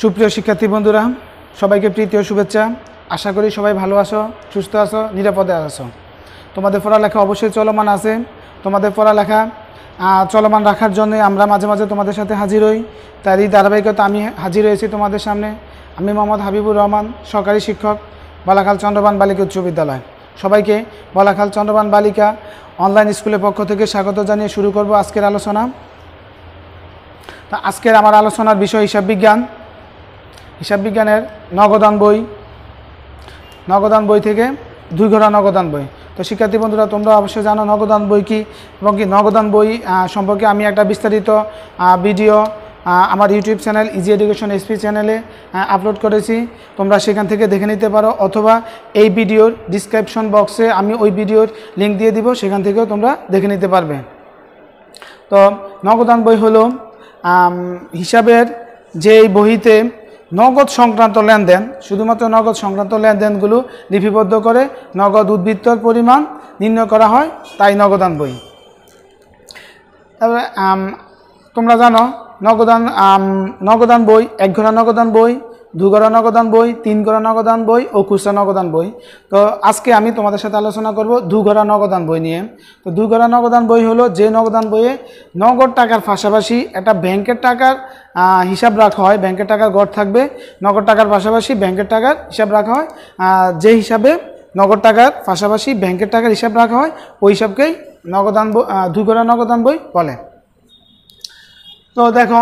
সুপ্রিয় শিক্ষার্থী বন্ধুরা, সবাইকে প্রীতি ও শুভেচ্ছা। আশা করি সবাই ভালো আছো, সুস্থ আছো, নিরাপদে আছো। তোমাদের পড়ালেখা অবশ্যই চলমান আছে। তোমাদের পড়ালেখা চলমান রাখার জন্য আমরা মাঝে মাঝে তোমাদের সাথে হাজির হই। তারই ধারাবাহিকতা আমি হাজির হয়েছি তোমাদের সামনে। আমি মোহাম্মদ হাবিবুর রহমান, সহকারী শিক্ষক, বলাখাল চন্দ্রবান বালিকা উচ্চ বিদ্যালয়। সবাইকে বলাখাল চন্দ্রবান বালিকা অনলাইন স্কুলের পক্ষ থেকে স্বাগত জানিয়ে শুরু করব আজকের আলোচনা। তা আজকের আমার আলোচনার বিষয় হিসাব বিজ্ঞান। হিসাব বিজ্ঞানের নগদান বই থেকে 2 ঘোড়া নগদান বই। তো শিক্ষার্থী বন্ধুরা, তোমরা অবশ্যই জানো নগদান বই কি এবং কি নগদান বই সম্পর্কে আমি একটা বিস্তারিত ভিডিও আমার YouTube channel easy education SP চ্যানেলে আপলোড করেছি। তোমরা সেখান থেকে দেখে নিতে পারো, অথবা এই ভিডিওর ডিসক্রিপশন বক্সে আমি ওই ভিডিওর লিঙ্ক দিয়ে দিব, সেখান থেকেও তোমরা দেখে নিতে পারবে। তো নগদান বই হলো হিসাবের যে বইতে নগদ সংক্রান্ত লেনদেন, শুধুমাত্র নগদ সংক্রান্ত লেনদেনগুলো লিপিবদ্ধ করে নগদ উদ্বৃত্তর পরিমাণ নির্ণয় করা হয়, তাই নগদান বই। তারপরে তোমরা জানো নগদান বই 1 ঘোড়া নগদান বই, 2 ঘোড়া নগদান বই, 3 ঘোড়া নগদান বই ও খুচরা নগদান বই। তো আজকে আমি তোমাদের সাথে আলোচনা করব 2 ঘোড়া নগদান বই নিয়ে। তো 2 ঘোড়া নগদান বই হলো যে নগদান বইয়ে নগদ টাকার পাশাপাশি একটা ব্যাংকের টাকার হিসাব রাখা হয়। ব্যাংকের টাকার গড় থাকবে, নগদ টাকার পাশাপাশি ব্যাংকের টাকার হিসাব রাখা হয়। যে হিসাবে নগদ টাকার পাশাপাশি ব্যাংকের টাকার হিসাব রাখা হয়, ওই হিসাবকেই 2 ঘোড়া নগদান বই বলে। তো দেখো,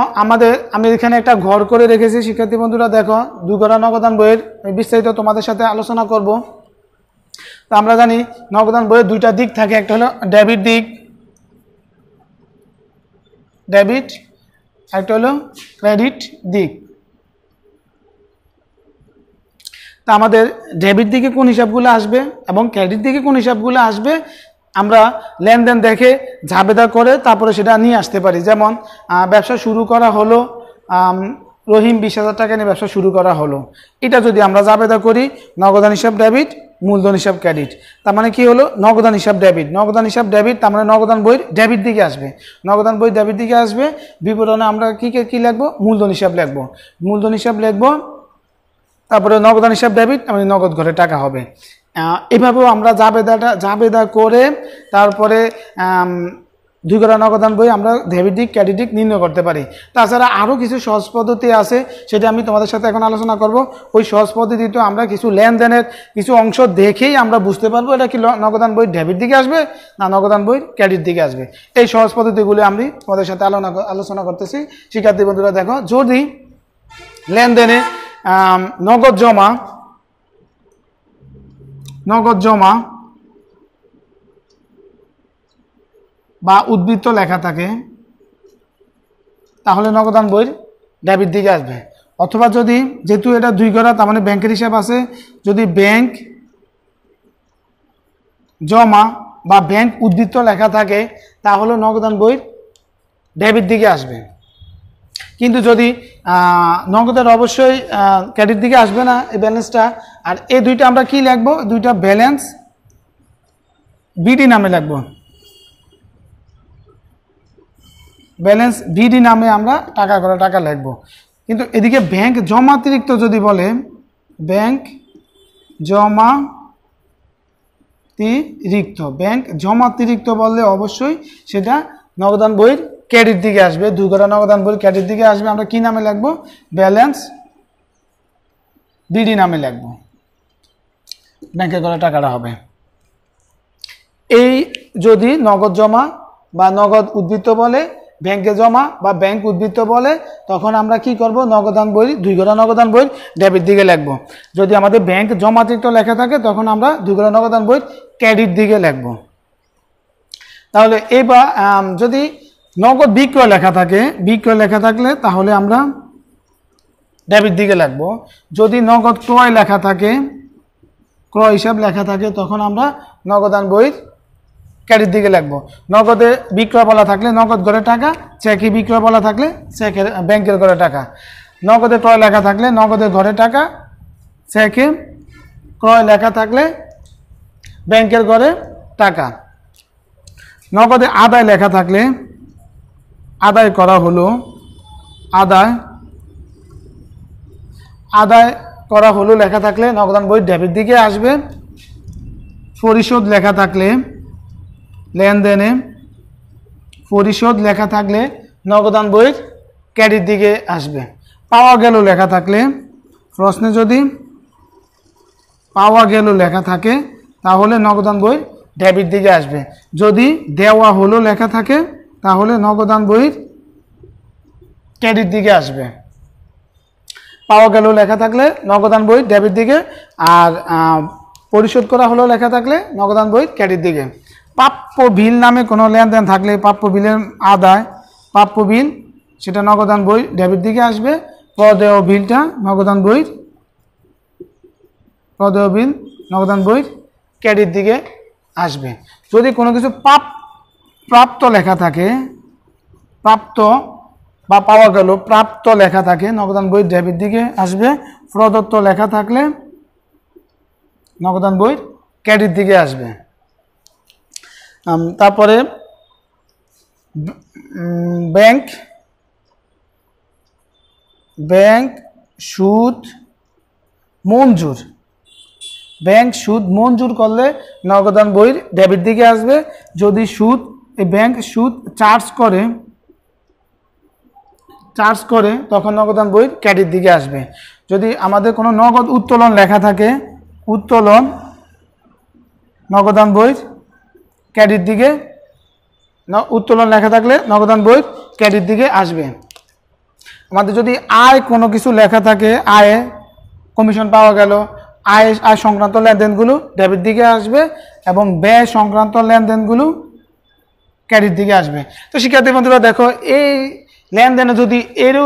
আমি এখানে একটা ঘর করে রেখেছি। শিক্ষার্থী বন্ধুরা দেখো, 2 ঘোড়া নগদান বইয়ের বিস্তারিত তোমাদের সাথে আলোচনা করব। তো আমরা জানি নগদান বইয়ের 2টা দিক থাকে, একটা হলো ডেবিট দিক, একটা হলো ক্রেডিট দিক। তা আমাদের ডেবিট দিকে কোন হিসাবগুলো আসবে এবং ক্রেডিট দিকে কোন হিসাবগুলো আসবে আমরা লেনদেন দেখে ঝাবেদা করে তারপরে সেটা নিয়ে আসতে পারি। যেমন ব্যবসা শুরু করা হলো, রহিম 20,000 টাকা নিয়ে ব্যবসা শুরু করা হলো, এটা যদি আমরা ঝাবেদা করি নগদান হিসাব ডেবিট, মূলধন হিসাব ক্রেডিট। তার মানে কি হলো, নগদান হিসাব ডেবিট। নগদান হিসাব ডেবিট, তার মানে নগদান বইয়ের ডেবিট দিকে আসবে। নগদান বই ডেবিট দিকে আসবে। বিবরণে আমরা কি লিখবো, মূলধন হিসাব লিখবো। মূলধন হিসাব লিখবো, তারপরে নগদান হিসাব ডেবিট, মানে নগদ ঘরে টাকা হবে। এভাবেও আমরা জাবেদা করে তারপরে 2 ঘোড়া নগদান বই আমরা ডেবিট দিক ক্রেডিট দিক নির্ণয় করতে পারি। তাছাড়া আরও কিছু সহজ পদ্ধতি আছে, সেটা আমি তোমাদের সাথে এখন আলোচনা করব। ওই সহজ পদ্ধতিতে আমরা কিছু লেনদেনের কিছু অংশ দেখেই আমরা বুঝতে পারবো এটা কি নগদান বই ডেবিট দিকে আসবে না নগদান বই ক্রেডিট দিকে আসবে। এই সহজ পদ্ধতিগুলি আমি তোমাদের সাথে আলোচনা করতেছি। শিক্ষার্থী বন্ধুরা দেখো, যদি লেনদেনে নগদ জমা বা উদ্বৃত্ত লেখা থাকে, তাহলে নগদান বইয়ের ডেবিট দিকে আসবে। অথবা যদি, যেহেতু এটা 2 ঘোড়া, তার মানে ব্যাংকের হিসাব আছে, যদি ব্যাংক জমা বা ব্যাংক উদ্বৃত্ত লেখা থাকে, তাহলে নগদান বইয়ের ডেবিট দিকে আসবে। কিন্তু যদি নগদের অবশ্যই ক্রেডিট দিকে আসবে না এই ব্যালেন্সটা। আর এই 2টা আমরা কি লিখবো, 2টা ব্যালেন্স বিডি নামে লিখবো। ব্যালেন্স বিডি নামে আমরা টাকা করে টাকা লিখবো। কিন্তু এদিকে ব্যাংক জমাতিরিক্ত যদি বলে, ব্যাংক জমাতিরিক্ত বললে অবশ্যই সেটা নগদান বইয়ের ক্রেডিট দিকে আসবে। 2 ঘোড়া নগদান বইয়ের ক্রেডিট দিকে আসবে। আমরা কি নামে লিখবো, ব্যালেন্স বিডি নামে লিখবো, ব্যাংকের করে টাকাটা হবে। এই যদি নগদ জমা বা নগদ উদ্বৃত্ত বলে, ব্যাংকে জমা বা ব্যাংক উদ্বৃত্ত বলে, তখন আমরা কি করব, নগদান বই 2 ঘোড়া নগদান বই ডেবিট দিকে লিখবো। যদি আমাদের ব্যাংক জমাতিরিক্ত লেখা থাকে, তখন আমরা 2 ঘোড়া নগদান বই ক্রেডিট দিকে লিখবো। তাহলে এবার যদি নগদ বিক্রয় লেখা থাকলে তাহলে আমরা ডেবিট দিকে লিখবো। যদি নগদ ক্রয় লেখা থাকে, ক্রয় হিসাব লেখা থাকে, তখন আমরা নগদান বইয়ের ক্রেডিট দিকে লিখবো। নগদে বিক্রয় বলা থাকলে নগদ ঘরে টাকা, চেকে বিক্রয় বলা থাকলে চেকের ব্যাংকের ঘরে টাকা। নগদে ক্রয় লেখা থাকলে নগদের ঘরে টাকা, চেকে ক্রয় লেখা থাকলে ব্যাংকের ঘরে টাকা। নগদে আদায় লেখা থাকলে আদায় করা হলো, আদায় আদায় করা হলো লেখা থাকলে নগদান বই ডেবিট দিকে আসবে। পরিশোধ লেখা থাকলে লেনদেনে পরিশোধ লেখা থাকলে নগদান বই ক্রেডিট দিকে আসবে। পাওয়া গেল লেখা থাকলে প্রশ্নে যদি পাওয়া গেল লেখা থাকে তাহলে নগদান বই ডেবিট দিকে আসবে। যদি দেওয়া হলো লেখা থাকে তাহলে নগদান বই ক্রেডিট দিকে আসবে। পাওয়া গেল লেখা থাকলে নগদান বই ডেবিট দিকে, আর পরিশোধ করা হলো লেখা থাকলে নগদান বই ক্রেডিট দিকে। প্রাপ্য বিল নামে কোনো লেনদেন থাকলে প্রাপ্য বিলের আদায় প্রাপ্য বিল সেটা নগদান বই ডেবিট দিকে আসবে। প্রদেয় বিলটা নগদান বই প্রদেয় বিল নগদান বই ক্রেডিট দিকে আসবে। যদি কোনো কিছু প্রাপ্ত লেখা থাকে, প্রাপ্ত বা পাওয়া গেল প্রাপ্ত লেখা থাকে নগদান বই ডেবিট দিকে আসবে। প্রদত্ত লেখা থাকলে নগদান বই ক্রেডিট দিকে আসবে। তারপরে ব্যাংক সুদ মঞ্জুর, ব্যাংক সুদ মঞ্জুর করলে নগদান বইয়ের ডেবিট দিকে আসবে। যদি ব্যাংক সুদ চার্জ করে তখন নগদান বইয়ের ক্রেডিট দিকে আসবে। যদি আমাদের কোনো নগদ উত্তোলন লেখা থাকে, উত্তোলন নগদান বইয়ের ক্রেডিট দিকে, উত্তোলন লেখা থাকলে নগদান বই ক্রেডিট দিকে আসবে। আমাদের যদি আয় কোনো কিছু লেখা থাকে, আয়ে কমিশন পাওয়া গেল, আয় সংক্রান্ত লেনদেনগুলো ডেবিট দিকে আসবে এবং ব্যয় সংক্রান্ত লেনদেনগুলো ক্রেডিট দিকে আসবে। তো শিক্ষার্থী বন্ধুরা দেখো, এই লেনদেনে যদি এরও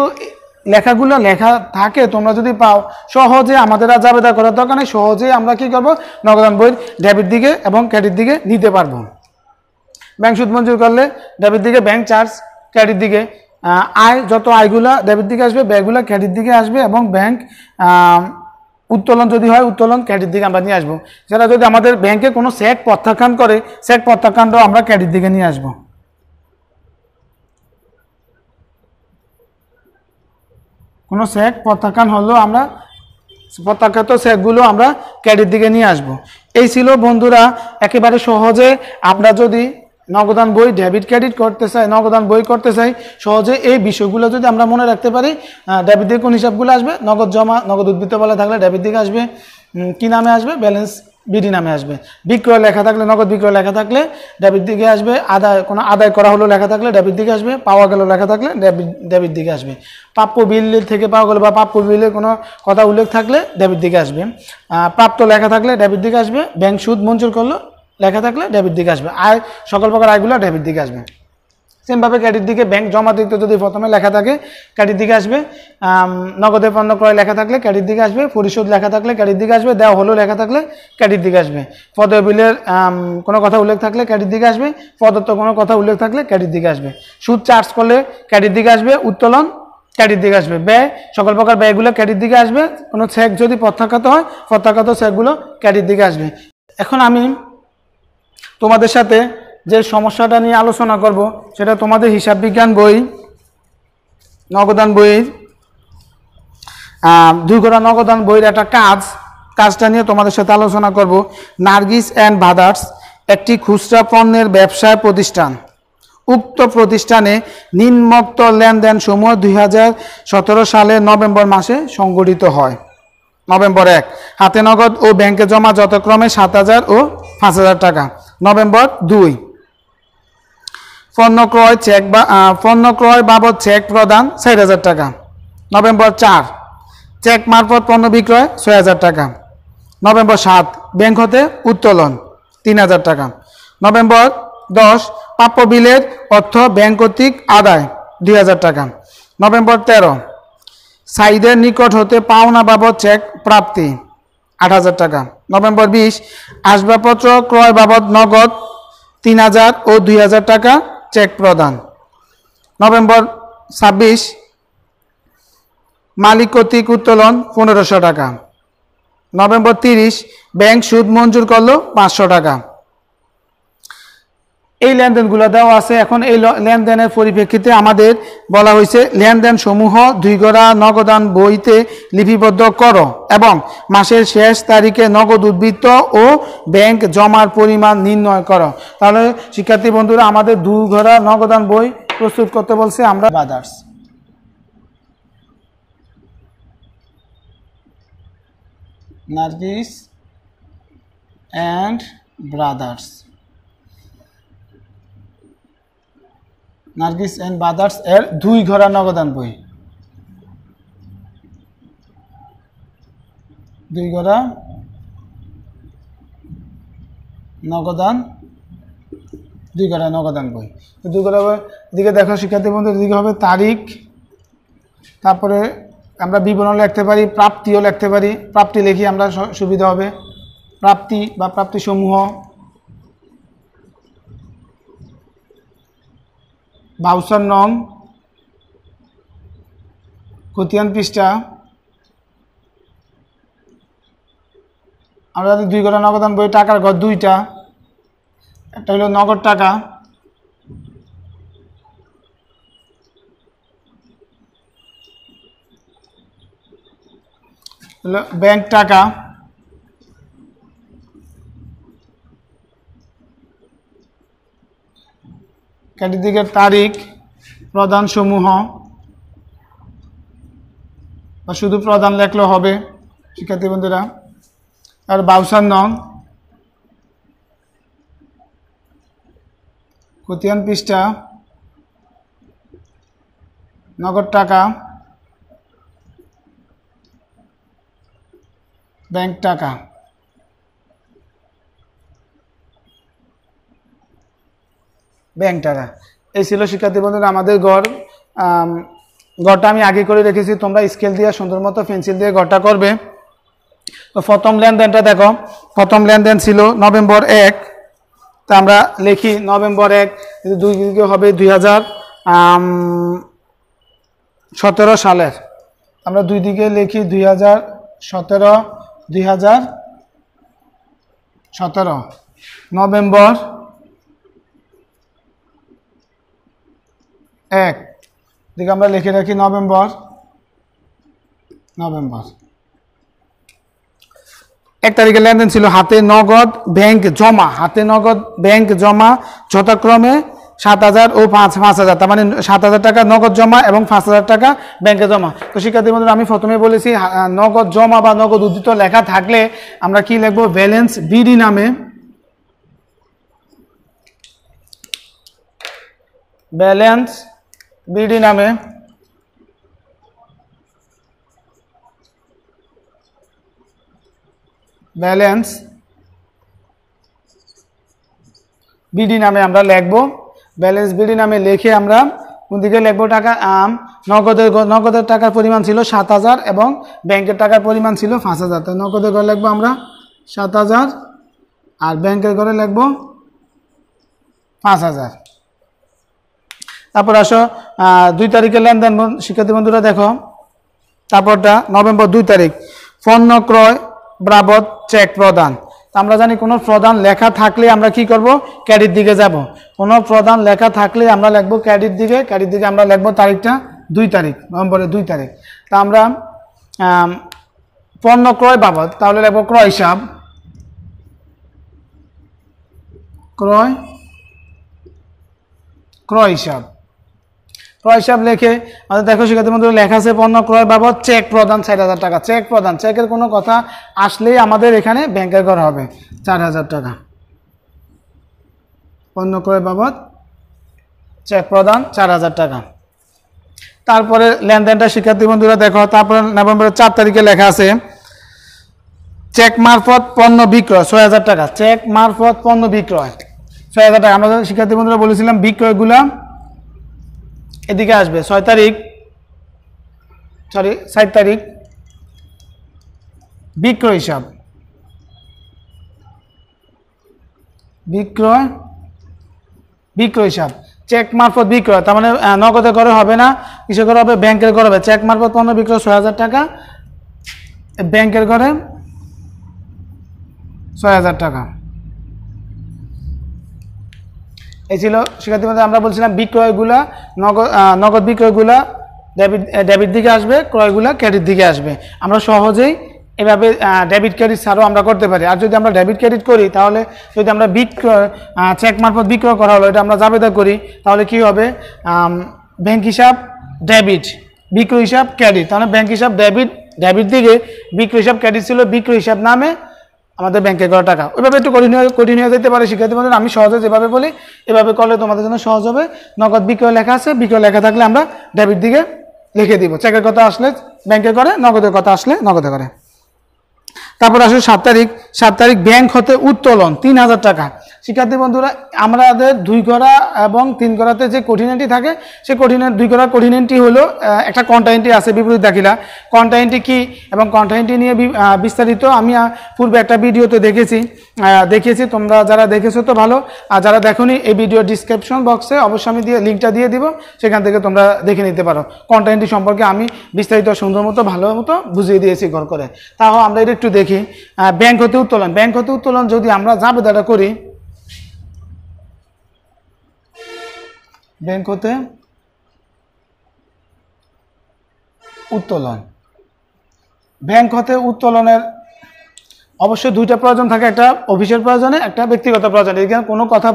লেখাগুলো লেখা থাকে তোমরা যদি পাও, সহজে আমাদের আর জাবেদা করার দরকার নেই, সহজে আমরা কি করব নগদান বই ডেবিট দিকে এবং ক্রেডিট দিকে নিতে পারবো। ব্যাংক সুদ মঞ্জুর করলে ডেবিট দিকে ব্যাংক চার্জ, ক্রেডিট দিকে আয়, যত আয়গুলা ডেবিট দিকে আসবে, ব্যয়গুলা ক্রেডিট দিকে আসবে এবং ব্যাংক উত্তোলন যদি হয় উত্তোলন ক্রেডিট দিকে আমরা নিয়ে আসবো। যারা যদি আমাদের ব্যাংকে কোনো চেক প্রত্যাখ্যান করে, চেক প্রত্যাখ্যানটাও আমরা ক্রেডিট দিকে নিয়ে আসবো। কোনো চেক প্রত্যাখ্যান হলেও আমরা প্রত্যাখ্যাত চেকগুলো আমরা ক্রেডিট দিকে নিয়ে আসবো। এই ছিল বন্ধুরা একেবারে সহজে আমরা যদি নগদান বই ডেবিট ক্রেডিট করতে চাই, নগদান বই করতে চাই, সহজে এই বিষয়গুলো যদি আমরা মনে রাখতে পারি, ডেবিট দিকে কোন হিসাবগুলো আসবে, নগদ জমা, নগদ উদ্বৃত্ত বলা থাকলে ডেবিট দিকে আসবে, কি নামে আসবে, ব্যালেন্স বিডি নামে আসবে। বিক্রয় লেখা থাকলে, নগদ বিক্রয় লেখা থাকলে ডেবিট দিকে আসবে। কোনো আদায় করা হলো লেখা থাকলে ডেবিট দিকে আসবে। পাওয়া গেল লেখা থাকলে ডেবিট দিকে আসবে। প্রাপ্য বিল থেকে পাওয়া গেল বা প্রাপ্য বিলের কোনো কথা উল্লেখ থাকলে ডেবিট দিকে আসবে। প্রাপ্ত লেখা থাকলে ডেবিট দিকে আসবে। ব্যাংক সুদ মঞ্জুর করলো লেখা থাকলে ডেবিট দিকে আসবে। আয়, সকল প্রকার আয়গুলো ডেবিট দিকে আসবে। সেমভাবে ক্রেডিট দিকে ব্যাংক জমা দিতে যদি প্রথমে লেখা থাকে ক্রেডিট দিকে আসবে। নগদে পণ্য ক্রয় লেখা থাকলে ক্রেডিট দিকে আসবে। পরিশোধ লেখা থাকলে ক্রেডিট দিকে আসবে। দেওয়া হলো লেখা থাকলে ক্রেডিট দিকে আসবে। পদেয় বিলের কোনো কথা উল্লেখ থাকলে ক্রেডিট দিকে আসবে। প্রদত্ত কোনো কথা উল্লেখ থাকলে ক্রেডিট দিকে আসবে। সুদ চার্জ করলে ক্রেডিট দিকে আসবে। উত্তোলন ক্রেডিট দিকে আসবে। ব্যয়, সকল প্রকার ব্যয়গুলো ক্রেডিট দিকে আসবে। কোনো চেক যদি প্রত্যাখ্যাত হয় প্রত্যাখ্যাত চেকগুলো ক্রেডিট দিকে আসবে। এখন আমি তোমাদের সাথে যে সমস্যাটা নিয়ে আলোচনা করব সেটা তোমাদের হিসাব বিজ্ঞান বই নগদান বইয়ের 2 গড়া নগদান বইয়ের একটা কাজটা নিয়ে তোমাদের সাথে আলোচনা করব। নার্গিস অ্যান্ড ব্রাদার্স একটি খুচরা পণ্যের ব্যবসায় প্রতিষ্ঠান। উক্ত প্রতিষ্ঠানে নিম্নোক্ত লেনদেন সমূহ 2017 সালের নভেম্বর মাসে সংঘটিত হয়। নভেম্বর 1, হাতে নগদ ও ব্যাংকে জমা যথাক্রমে 7,000 ও 5,000 টাকা। নভেম্বর 2, পণ্য ক্রয় বাবদ চেক প্রদান 4,000 টাকা। নভেম্বর 4, চেক মারফত পণ্য বিক্রয় 6,000 টাকা। নভেম্বর 7, ব্যাংক হতে উত্তোলন 3,000 টাকা। নভেম্বর 10, প্রাপ্য বিলের অর্থ ব্যাংক কর্তৃক আদায় 2,000 টাকা। নভেম্বর 13, সাইদের নিকট হতে পাওনা বাবদ চেক প্রাপ্তি 8,000 টাকা। নভেম্বর 20, আসবাবপত্র ক্রয় বাবদ নগদ 3,000 ও 2,000 টাকা চেক প্রদান। নভেম্বর 26, মালিক কর্তৃক উত্তোলন 1,500 টাকা। নভেম্বর 30, ব্যাংক সুদ মঞ্জুর করলো 500 টাকা। এই লেনদেনগুলো দেওয়া আছে। এখন এই লেনদেনের পরিপ্রেক্ষিতে আমাদের বলা হয়েছে লেনদেন সমূহ 2 গড়া নগদান বইতে লিপিবদ্ধ করো এবং মাসের শেষ তারিখে নগদ উদ্বৃত্ত ও ব্যাংক জমার পরিমাণ নির্ণয় করো। তাহলে শিক্ষার্থী বন্ধুরা আমাদের 2 গড়া নগদান বই প্রস্তুত করতে বলছে। আমরা brothers Nargis and brothers, Nargis and brothers এর 2 গড়া নগদান বই, 2 গড়া নগদান, 2 গড়া নগদান বই। 2 গড়া বই এদিকে দেখো শিক্ষার্থী বন্ধু, এদিকে হবে তারিখ, তারপরে আমরা বিবরণ লিখতে পারি, প্রাপ্তিও লিখতে পারি। প্রাপ্তি লিখি আমরা সুবিধা হবে, প্রাপ্তি বা প্রাপ্তি সমূহ, ভাউচার নং, খতিয়ান পৃষ্ঠা। আমরা 2 গড়া নগদান বই টাকার ঘর 2টা, একটা হলো নগদ টাকা, হলো ব্যাংক টাকা, ক্রেডিট দিকের তারিখ, প্রদান সমূহ বা শুধু প্রদান লেখলেও হবে শিক্ষার্থী বন্ধুরা। আর ভাউচার নং, খতিয়ান পৃষ্ঠা, নগদ টাকা, ব্যাংক টাকা। ব্যাংক টাকা এই ছিল শিক্ষার্থী বন্ধুরা আমাদের গড়টা আমি আগে করে রেখেছি, তোমরা স্কেল দিয়ে সুন্দর মতো পেন্সিল দিয়ে গড়টা করবে। তো প্রথম লেনদেনটা দেখো, প্রথম লেনদেন ছিল নভেম্বর 1, তা আমরা লিখি নভেম্বর 1, 2 দিকে হবে 2017 সালের, আমরা 2 দিকে লিখি 2017 নভেম্বর 1 দিকে আমরা লিখে রাখি নভেম্বর 1 তারিখে লেনদেন ছিল হাতে নগদ ব্যাংক জমা, হাতে নগদ ব্যাংক জমা যথাক্রমে 7,000 ও 5,000, তার মানে 7,000 টাকা নগদ জমা এবং 5,000 টাকা ব্যাংকে জমা। তো শিক্ষার্থী বন্ধুরা আমি প্রথমে বলেছি নগদ জমা বা নগদ উদ্ধৃত লেখা থাকলে আমরা কি লিখবো, ব্যালেন্স বিডি নামে, ব্যালেন্স বিডি নামে ব্যালেন্স বিডি নামে আমরা লিখবো। ব্যালেন্স বিডি নামে লিখে আমরা কোন দিকে লিখবো, টাকা নগদের টাকার পরিমাণ ছিল 7,000 এবং ব্যাংকের টাকার পরিমাণ ছিল 5,000। তো নগদের ঘরে লিখবো আমরা 7,000 আর ব্যাংকের ঘরে লিখবো 5,000। তারপর আসো 2 তারিখের লেনদেন শিক্ষার্থী বন্ধুরা দেখো, তারপরটা নভেম্বর 2 তারিখ পণ্য ক্রয় বাবদ চেক প্রদান। আমরা জানি কোনো প্রদান লেখা থাকলে আমরা কি করব, ক্রেডিট দিকে যাব। কোনো প্রদান লেখা থাকলে আমরা লিখবো ক্রেডিট দিকে, ক্রেডিট দিকে আমরা লিখবো তারিখটা 2 তারিখ, নভেম্বরের 2 তারিখ। তা আমরা পণ্য ক্রয় বাবদ তাহলে লিখবো ক্রয় হিসাব, ক্রয় হিসাব লিখে আমাদের দেখো শিক্ষার্থী বন্ধুরা লেখা আছে পণ্য ক্রয় বাবদ চেক প্রদান 4,000 টাকা। চেক প্রদান, চেকের কোনো কথা আসলেই আমাদের এখানে ব্যাংকের করা হবে 4,000 টাকা। পণ্য ক্রয় বাবদ চেক প্রদান 4,000 টাকা। তারপরে লেনদেনটা শিক্ষার্থী বন্ধুরা দেখো, তারপরে নভেম্বরের 4 তারিখে লেখা আছে চেক মারফত পণ্য বিক্রয় 6,000 টাকা। চেক মারফত পণ্য বিক্রয় 6,000 টাকা। আমরা শিক্ষার্থী বন্ধুরা বলেছিলাম বিক্রয়গুলা এদিকে আসবে 7 তারিখ বিক্রয় হিসাব, বিক্রয় হিসাব চেক মারফত বিক্রয়, তার মানে নগদে করে হবে না, কিসে করে হবে, ব্যাংকের করে হবে। চেক মারফত পণ্য বিক্রয় 6,000 টাকা, ব্যাংকের করে 6,000 টাকা। এই ছিল শিক্ষার্থী বন্ধুরা, আমরা বলছিলাম বিক্রয়গুলা নগদ বিক্রয়গুলা ডেবিট দিকে আসবে, ক্রয়গুলা ক্রেডিট দিকে আসবে। আমরা সহজেই এভাবে ডেবিট ক্রেডিট ছাড়াও আমরা করতে পারি। আর যদি আমরা ডেবিট ক্রেডিট করি, তাহলে যদি আমরা বিক্রয় চেক মারফত বিক্রয় করা হলো, এটা আমরা জাবেদা করি, তাহলে কি হবে, ব্যাংক হিসাব ডেবিট, বিক্রয় হিসাব ক্রেডিট। তাহলে ব্যাংক হিসাব ডেবিট দিকে, বিক্রয় হিসাব ক্রেডিট ছিল, বিক্রয় হিসাব নামে আমাদের ব্যাংকে করা টাকা। ওইভাবে একটু কঠিন হয়ে যেতে পারে শিক্ষার্থী বন্ধুরা, আমি সহজে যেভাবে বলি এভাবে করলে তোমাদের জন্য সহজ হবে। নগদ বিক্রয় লেখা আছে, বিক্রয় লেখা থাকলে আমরা ডেবিট দিকে লিখে দিব। চেকের কথা আসলে ব্যাংকে করে, নগদের কথা আসলে নগদে করে। তারপর আসলে 7 তারিখ ব্যাংক হতে উত্তোলন 3000 টাকা। শিক্ষার্থী বন্ধুরা, আমাদের 2 ঘরা এবং 3 ঘরাতে যে কঠিন থাকে, সেই 2 ঘরা কঠিন হলো একটা কন্টা এন্ট্রি আছে, বিপরীত দাখিলা। কন্টা এন্ট্রি কি এবং কন্টা এন্ট্রি নিয়ে বিস্তারিত আমি পূর্বে একটা ভিডিওতে দেখিয়েছি। তোমরা যারা দেখেছো তো ভালো, আর যারা দেখোনি এই ভিডিও ডিসক্রিপশন বক্সে অবশ্যই আমি লিঙ্কটা দিয়ে দিব, সেখান থেকে তোমরা দেখে নিতে পারো। কন্টা এন্ট্রি সম্পর্কে আমি বিস্তারিত সুন্দর মতো ভালো মতো বুঝিয়ে দিয়েছি ঘর করে। তাও আমরা এটা একটু দেখি। ব্যাংক হতে উত্তোলন, ব্যাংক হতে উত্তোলন যদি আমরা জাবেদাটা করি, ব্যাংক হতে উত্তোলন, ব্যাংক হতে উত্তোলনের অবশ্যই 2টা প্রয়োজন থাকে, একটা অফিসের প্রয়োজনে, একটা ব্যক্তিগত প্রয়োজনে। এখানে কোনো কথা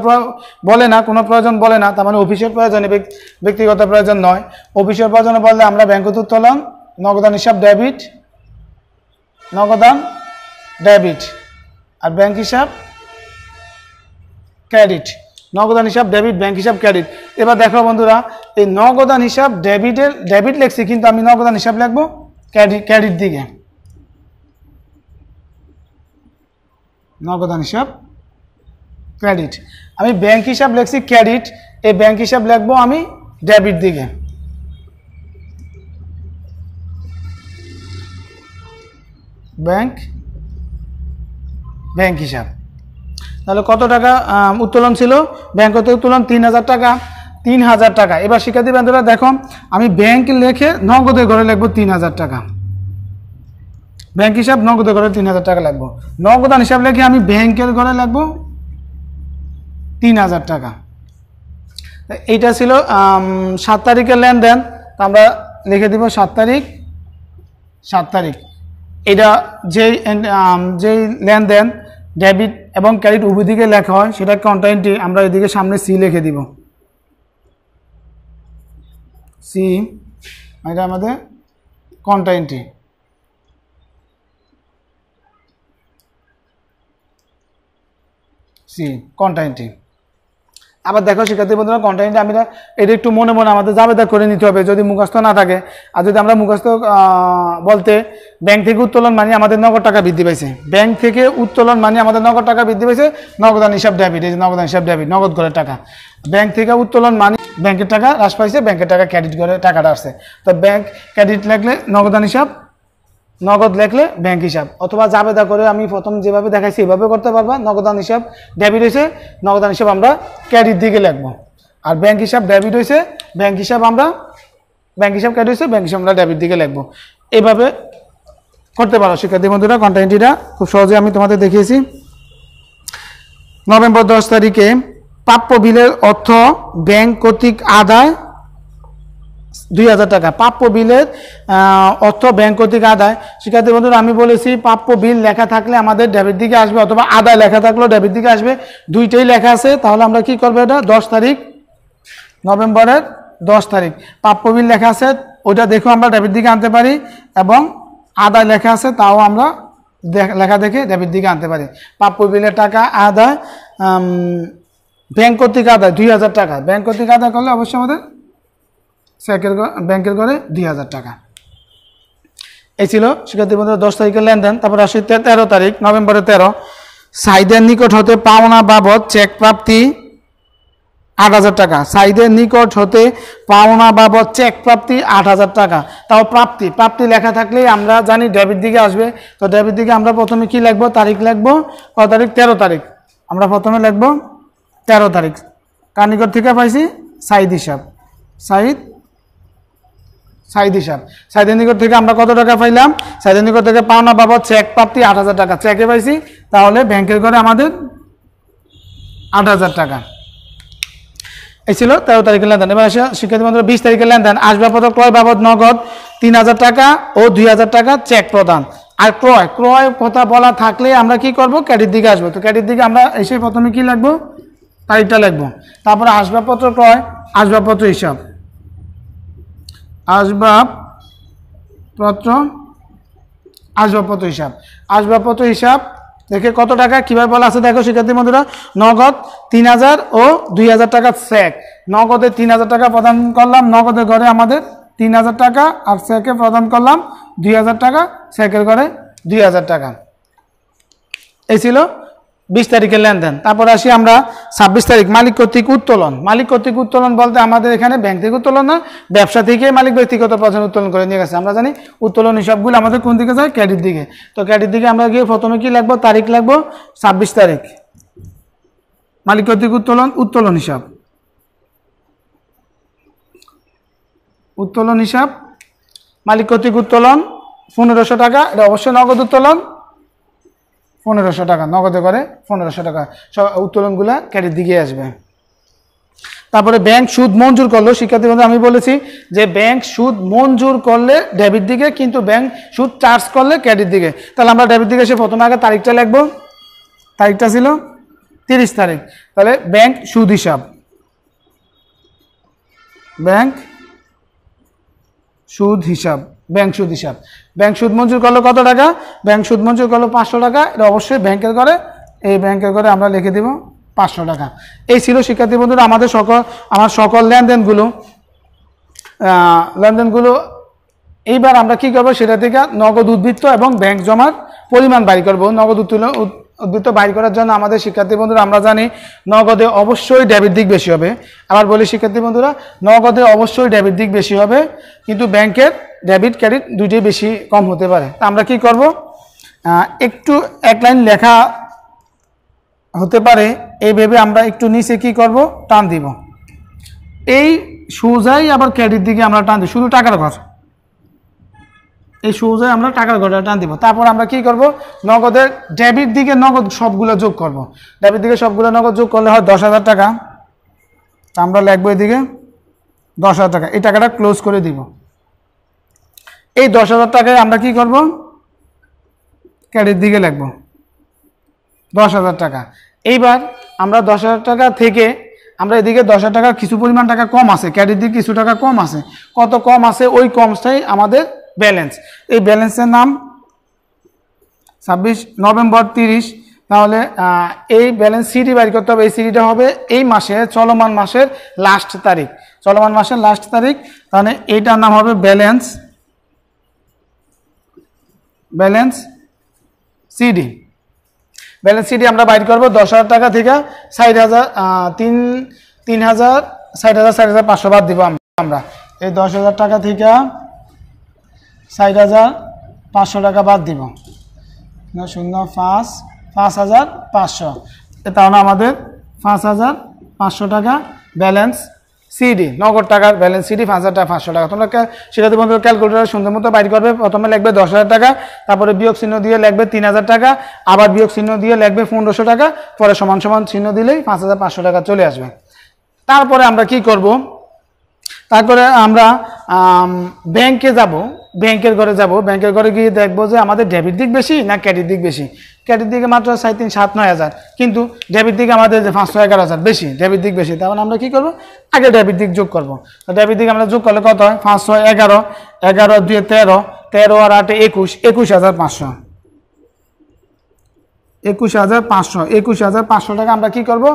বলে না, কোনো প্রয়োজন বলে না, তার মানে অফিসের প্রয়োজনে, ব্যক্তিগত প্রয়োজন নয়। অফিসের প্রয়োজনে বললে আমরা ব্যাংক হতে উত্তোলন, নগদান হিসাব ডেবিট, নগদান ডেবিট, আর ব্যাংক হিসাব ক্রেডিট। নগদান হিসাব ডেবিট, ব্যাংক হিসাব ক্রেডিট। এবার দেখো বন্ধুরা, এই নগদান হিসাব ডেবিট লিখছি, কিন্তু আমি নগদান হিসাব লিখবো ক্রেডিট দিকে। নগদান হিসাব ক্রেডিট, আমি ব্যাংক হিসাব লিখছি ক্রেডিট, এই ব্যাংক হিসাব লিখবো আমি ডেবিট দিকে। ব্যাংক হিসাব। তাহলে কত টাকা উত্তোলন ছিল? ব্যাংক হতে উত্তোলন 3000 টাকা। 3000 টাকা। এবার শিক্ষার্থী বন্ধুরা দেখো, আমি ব্যাংক লিখে নগদের ঘরে লিখবো 3000 টাকা। ব্যাংক হিসাব নগদের ঘরে 3000 টাকা লাগবো। নগদান হিসাব লিখে আমি ব্যাংকের ঘরে লাগবো 3000 টাকা। এইটা ছিল 7 তারিখের লেনদেন। আমরা লিখে দিব 7 তারিখ। এটা যেই লেনদেন ডেবিট এবং ক্রেডিট উভয় দিকে লেখা হয়, সেটা কন্টা এন্ট্রি। আমরা এদিকে সামনে সি লিখে দিব, সি, এটা আমাদের contra entry. See contra entry. আবার দেখো শিক্ষার্থী বন্ধুরা, কন্টা এন্ট্রি আমরা এটা একটু মনে মনে আমাদের জাবেদা করে নিতে হবে যদি মুখস্থ না থাকে। আর যদি আমরা মুখস্থ বলতে ব্যাংক থেকে উত্তোলন মানে আমাদের নগদ টাকা বৃদ্ধি পাইছে, ব্যাংক থেকে উত্তোলন মানে আমাদের নগদ টাকা বৃদ্ধি পাইছে, নগদান হিসাব ডেবিট, এই যে নগদান হিসাব ডেবিট, নগদ ঘরের টাকা। ব্যাংক থেকে উত্তোলন মানে ব্যাংকের টাকা হ্রাস পাইছে, ব্যাংকের টাকা ক্রেডিট করে টাকাটা আসছে। তো ব্যাংক ক্রেডিট লিখলে নগদান হিসাব, নগদ লিখলে ব্যাংক হিসাব, অথবা জাবেদা করে আমি প্রথম যেভাবে দেখাইছি এভাবে করতে পারবা। নগদান হিসাব ডেবিট হয়েছে, নগদান হিসাব আমরা ক্রেডিট দিকে লিখবো। আর ব্যাংক হিসাব ডেবিট হয়েছে, ব্যাংক হিসাব ক্রেডিট হয়েছে, ব্যাংক হিসাব আমরা ডেবিট দিকে লিখবো। এইভাবে করতে পারো শিক্ষার্থী বন্ধুরা। কন্টা এন্ট্রিটা খুব সহজে আমি তোমাদের দেখিয়েছি। নভেম্বর 10 তারিখে প্রাপ্য বিলের অর্থ ব্যাংক কর্তৃক আদায় 2000 টাকা। প্রাপ্য বিলের অর্থ ব্যাংক কর্তৃক আদায়। শিক্ষার্থী বন্ধুরা, আমি বলেছি প্রাপ্য বিল লেখা থাকলে আমাদের ডেবিট দিকে আসবে, অথবা আদায় লেখা থাকলেও ডেবিট দিকে আসবে, দুইটাই লেখা আছে। তাহলে আমরা কি করবো, এটা 10 তারিখ, নভেম্বরের 10 তারিখ প্রাপ্য বিল লেখা আছে, ওইটা দেখো আমরা ডেবিট দিকে আনতে পারি, এবং আদায় লেখা আছে তাও আমরা লেখা দেখে ডেবিট দিকে আনতে পারি। প্রাপ্য বিলের টাকা আদায়, ব্যাংক কর্তৃক আদায় 2000 টাকা। ব্যাংক কর্তৃক আদায় করলে অবশ্যই আমাদের ব্যাংকের ঘরে 2000 টাকা। এই ছিল শিক্ষার্থী বন্ধুরা 10 তারিখের লেনদেন। তারপর আসি 13 তারিখ, নভেম্বরের 13, সাইদের নিকট হতে পাওনা বাবদ চেক প্রাপ্তি 8000 টাকা। সাইদের নিকট হতে পাওনা বাবদ চেক প্রাপ্তি 8000 টাকা। তাও প্রাপ্তি লেখা থাকলে আমরা জানি ডেবিট দিকে আসবে। তো ডেবিট দিকে আমরা প্রথমে কি লিখবো, তারিখ লিখবো। কত তারিখ? 13 তারিখ। আমরা প্রথমে লিখবো 13 তারিখ। কার নিকট থেকে পাইছি? সাইদ হিসাব, সাইদের নিকট থেকে আমরা কত টাকা পাইলাম? সাইদের নিকট থেকে পাওনা বাবদ চেক প্রাপ্তি 8000 টাকা। চেকে পাইছি, তাহলে ব্যাংকের ঘরে আমাদের 8000 টাকা। এই ছিল 13 তারিখের লেনদেন। এবার আসে শিক্ষার্থী বন্ধুরা 20 তারিখের লেনদেন। আসবাবপত্র ক্রয় বাবদ নগদ 3000 টাকা ও 2000 টাকা চেক প্রদান। আর ক্রয় কথা বলা থাকলে আমরা কি করব, ক্রেডিট দিকে আসবো। তো ক্রেডিট দিকে আমরা এসে প্রথমে কি লিখবো, তারিখটা লিখবো। তারপরে আসবাবপত্র ক্রয়, আসবাবপত্র হিসাব, আসবাবপত্র হিসাব, আসবাবপত্র হিসাব দেখে কত টাকা কিভাবে বলা আছে দেখো শিক্ষার্থী বন্ধুরা। নগদ 3000 ও 2000 টাকা চেক। নগদে 3000 টাকা প্রদান করলাম, নগদের ঘরে আমাদের 3000 টাকা, আর চেকে প্রদান করলাম 2000 টাকা, চেকের ঘরে 2000 টাকা। এই ছিল 20 তারিখের লেনদেন। তারপর আসি আমরা 26 তারিখ, মালিক কর্তৃক উত্তোলন। মালিক কর্তৃক উত্তোলন বলতে আমাদের এখানে ব্যাংক থেকে উত্তোলন না, ব্যবসা থেকে মালিক ব্যক্তিগত পর্যায়ে উত্তোলন করে নিয়ে গেছে। আমরা জানি উত্তোলন হিসাবগুলো আমাদের কোন দিকে যায়, ক্রেডিট দিকে। তো ক্রেডিট দিকে আমরা গিয়ে প্রথমে কি লিখবো, তারিখ লিখবো 26 তারিখ, মালিক কর্তৃক উত্তোলন, উত্তোলন হিসাব, উত্তোলন হিসাব, মালিক কর্তৃক উত্তোলন 1500 টাকা। এটা অবশ্যই নগদ উত্তোলন, 1500 টাকা নগদে করে 1500 টাকা। সব উত্তোলনগুলো ক্রেডিট দিকে আসবে। তারপরে ব্যাংক সুদ মঞ্জুর করলো। শিক্ষার্থী বন্ধু আমি বলেছি যে ব্যাংক সুদ মঞ্জুর করলে ডেবিট দিকে, কিন্তু ব্যাংক সুদ চার্জ করলে ক্রেডিট দিকে। তাহলে আমরা ডেবিট দিকে এসে প্রথমে আগে তারিখটা লিখবো। তারিখটা ছিল 30 তারিখ। তাহলে ব্যাংক সুদ হিসাব, ব্যাংক সুদ হিসাব, ব্যাংক সুদ হিসাব। ব্যাংক সুদ মঞ্জুর করলো কত টাকা, ব্যাংক সুদ মঞ্জুর করলো 500 টাকা। এটা অবশ্যই ব্যাংকের ঘরে, এই ব্যাংকের ঘরে আমরা লিখে দেব 500 টাকা। এই ছিল শিক্ষার্থী বন্ধুরা আমার সকল লেনদেনগুলো। এইবার আমরা কি করব, সেটা থেকে নগদ উদ্বৃত্ত এবং ব্যাংক জমার পরিমাণ বাড়ি করব। নগদ উদ্বৃত্ত বাড়ি করার জন্য আমাদের শিক্ষার্থী বন্ধুরা আমরা জানি নগদে অবশ্যই ডেবিট দিক বেশি হবে। আবার বলি শিক্ষার্থী বন্ধুরা, নগদে অবশ্যই ডেবিট দিক বেশি হবে, কিন্তু ব্যাংকের ডেবিট ক্রেডিট দুইটাই বেশি কম হতে পারে। তা আমরা কি করব, একটু এক লাইন লেখা হতে পারে এইভাবে আমরা একটু নিচে কি করব, টান দিব। এই সোজাই আবার ক্রেডিট দিকে আমরা টান দিব, শুধু টাকার ঘর, এই সোজাই আমরা টাকার ঘরটা টান দিব। তারপর আমরা কি করব, নগদের ডেবিট দিকে নগদ সবগুলো যোগ করব। ডেবিট দিকে সবগুলো নগদ যোগ করলে হয় 10,000 টাকা। তা আমরা লিখবো এদিকে 10,000 টাকা। এই টাকাটা ক্লোজ করে দিব। এই 10,000 টাকায় আমরা কি করব, ক্রেডিট দিকে লিখবো 10,000 টাকা। এইবার আমরা 10,000 টাকা থেকে আমরা এদিকে 10,000 টাকা কিছু পরিমাণ টাকা কম আছে, ক্রেডিট দিকে কিছু টাকা কম আছে। কত কম আছে, ওই কমটাই আমাদের ব্যালেন্স। এই ব্যালেন্সের নাম 26 নভেম্বর 30। তাহলে এই ব্যালেন্স সিডি বাইর করতে হবে। এই সিডিটা হবে এই মাসের চলমান মাসের লাস্ট তারিখ, চলমান মাসের লাস্ট তারিখ। তাহলে এইটার নাম হবে ব্যালেন্স সিডি। ব্যালেন্স সিডি আমরা বাইর করবো 10,000 টাকা থেকে 60,500 বাদ দিব আমরা। এই 10,000 টাকা থেকে 60,500 টাকা বাদ দিব, 5,500। তাহলে আমাদের 5,500 টাকা ব্যালেন্স সিডি, নগদ টাকার ব্যালেন্স সিডি 5,500 টাকা। তোমরা শিক্ষার্থী বন্ধুরা ক্যালকুলেটর সুন্দর মতো বাইর করবে। প্রথমে লিখবে 10,000 টাকা, তারপরে বিয়োগ চিহ্ন দিয়ে লিখবে 3,000 টাকা, আবার বিয়োগ চিহ্ন দিয়ে লিখবে 1,500 টাকা, পরে সমান সমান চিহ্ন দিলেই 5,500 টাকা চলে আসবে। তারপরে আমরা কি করব, তারপরে আমরা ব্যাংকে যাব, ব্যাংকের ঘরে যাব। ব্যাংকের ঘরে গিয়ে দেখবো যে আমাদের ডেবিট দিক বেশি না ক্রেডিট দিক বেশি। ক্রেডিট দিকে মাত্র 3,7,9,000, কিন্তু ডেবিট দিকে আমাদের যে 511,000 বেশি, ডেবিট দিক বেশি। তার মানে আমরা কি করব, আগে ডেবিট দিক যোগ করব। তো ডেবিট দিক আমরা যোগ করলে কত হয়, 511, 11 2 13, 13 আর 8 21, 21,500, 21,500 টাকা আমরা কি করব,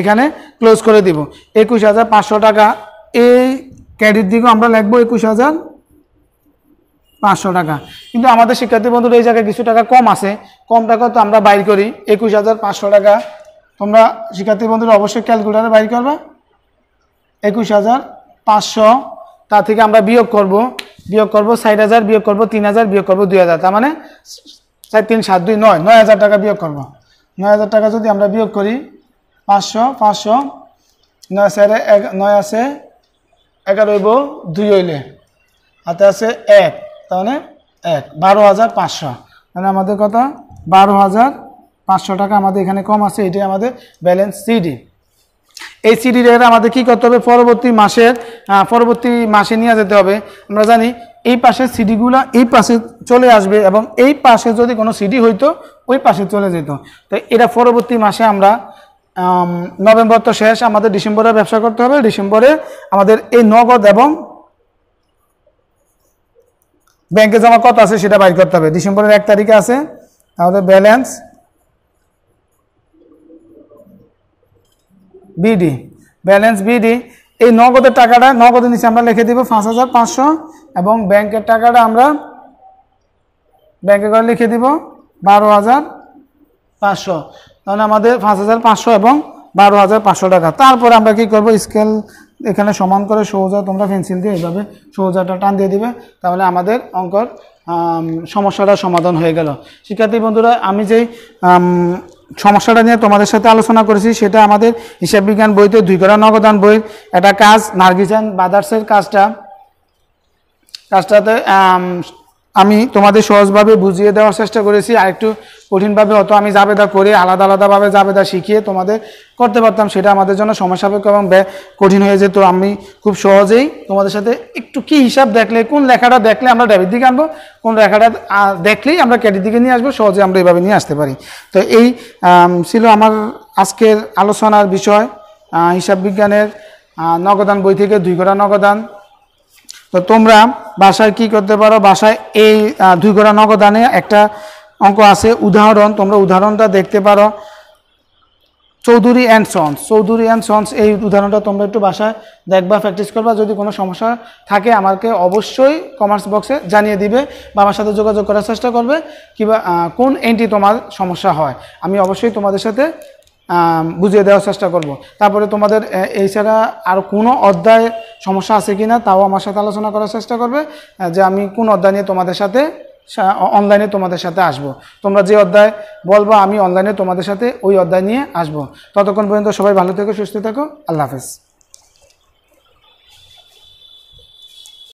এখানে ক্লোজ করে দিব। 21,500 টাকা। এই ক্রেডিট দিকেও আমরা লিখবো 21,500 টাকা। কিন্তু আমাদের শিক্ষার্থী বন্ধুরা এই জায়গায় কিছু টাকা কম আছে, কম টাকা তো আমরা বাইর করি। 21,500 টাকা তোমরা শিক্ষার্থী বন্ধুরা অবশ্যই ক্যালকুলেটারে বাইর করবা। 21,500 তা থেকে আমরা বিয়োগ করব 60,000, বিয়োগ করব 3,000, বিয়োগ করব 2,000। তার মানে 4 3 7 2 9, 9,000 টাকা বিয়োগ করব। 9,000 টাকা যদি আমরা বিয়োগ করি, 500 9 আছে 11 হইব 2 হইলে, হাতে আছে 1, তাহলে 1 12,500। মানে আমাদের কত, 12,500 টাকা আমাদের এখানে কম আছে। এটাই আমাদের ব্যালেন্স সিডি। এই সিডি রেখাটা আমাদের কি করতে হবে, পরবর্তী মাসে নিয়ে যেতে হবে। আমরা জানি এই পাশের সিডিগুলো এই পাশে চলে আসবে এবং এই পাশে যদি কোনো সিডি হইতো ওই পাশে চলে যেত। তো এটা পরবর্তী মাসে আমরা নভেম্বর তো শেষ, আমাদের ডিসেম্বরে ব্যবসা করতে হবে। ডিসেম্বরে আমাদের এই নগদ এবং ব্যাংকে জমা কত আছে সেটা বাইর করতে হবে। ডিসেম্বরের 1 তারিখে আছে আমাদের ব্যালেন্স বিডি। এই নগদের টাকাটা নগদের নিচে আমরা লিখে দিব 5,500 এবং ব্যাংকের টাকাটা আমরা ব্যাংকে করে লিখে দিব 12,500। তাহলে আমাদের 5,500 এবং 12,500 টাকা। তারপরে আমরা কি করব, স্কেল এখানে সমান করে সোজা তোমরা পেন্সিল দিয়ে এইভাবে সোজাটা টান দিয়ে দিবে, তাহলে আমাদের অঙ্কর সমস্যাটা সমাধান হয়ে গেল। শিক্ষার্থী বন্ধুরা, আমি যেই সমস্যাটা নিয়ে তোমাদের সাথে আলোচনা করেছি সেটা আমাদের হিসাব বিজ্ঞান বইতে 2 করা নগদান বইয়ের একটা কাজ, নার্গিসান ব্রাদার্সের কাজটাতে আমি তোমাদের সহজভাবে বুঝিয়ে দেওয়ার চেষ্টা করেছি। আর একটু কঠিনভাবে হয়তো আমি জাবেদা করে আলাদাভাবে জাবেদা শিখিয়ে তোমাদের করতে পারতাম, সেটা আমাদের জন্য সমস্যাপেক্ষ এবং কঠিন হয়ে যেত। আমি খুব সহজেই তোমাদের সাথে একটু কি হিসাব দেখলে, কোন লেখাটা দেখলে আমরা ডেবিট দিকে আনবো, কোন লেখাটা দেখলেই আমরা ক্রেডিট দিকে নিয়ে আসবো, সহজে আমরা এইভাবে নিয়ে আসতে পারি। তো এই ছিল আমার আজকের আলোচনার বিষয়, হিসাব বিজ্ঞানের নগদান বই থেকে 2 করা নগদান। তো তোমরা বাসায় কি করতে পারো, বাসায় এই 2 করা নগদানে একটা অঙ্ক আছে উদাহরণ, তোমরা উদাহরণটা দেখতে পারো। চৌধুরী অ্যান্ড সন্স এই উদাহরণটা তোমরা একটু বাসায় দেখবা, প্র্যাকটিস করবা। যদি কোনো সমস্যা থাকে আমাকে অবশ্যই কমেন্টস বক্সে জানিয়ে দিবে বা আমার সাথে যোগাযোগ করার চেষ্টা করবে, কিংবা কোন এন্ট্রি তোমার সমস্যা হয় আমি অবশ্যই তোমাদের সাথে বুঝিয়ে দেওয়ার চেষ্টা করব। তারপরে তোমাদের এছাড়া আর কোনো অধ্যায় সমস্যা আছে কি না তাও আমার সাথে আলোচনা করার চেষ্টা করবে, যে আমি কোন অধ্যায় নিয়ে তোমাদের সাথে অনলাইনে তোমাদের সাথে আসব। তোমরা যে অধ্যায় বলবো আমি অনলাইনে তোমাদের সাথে ওই অধ্যায় নিয়ে আসব। ততক্ষণ পর্যন্ত সবাই ভালো থেকো, সুস্থ থেকো, আল্লাহ হাফেজ।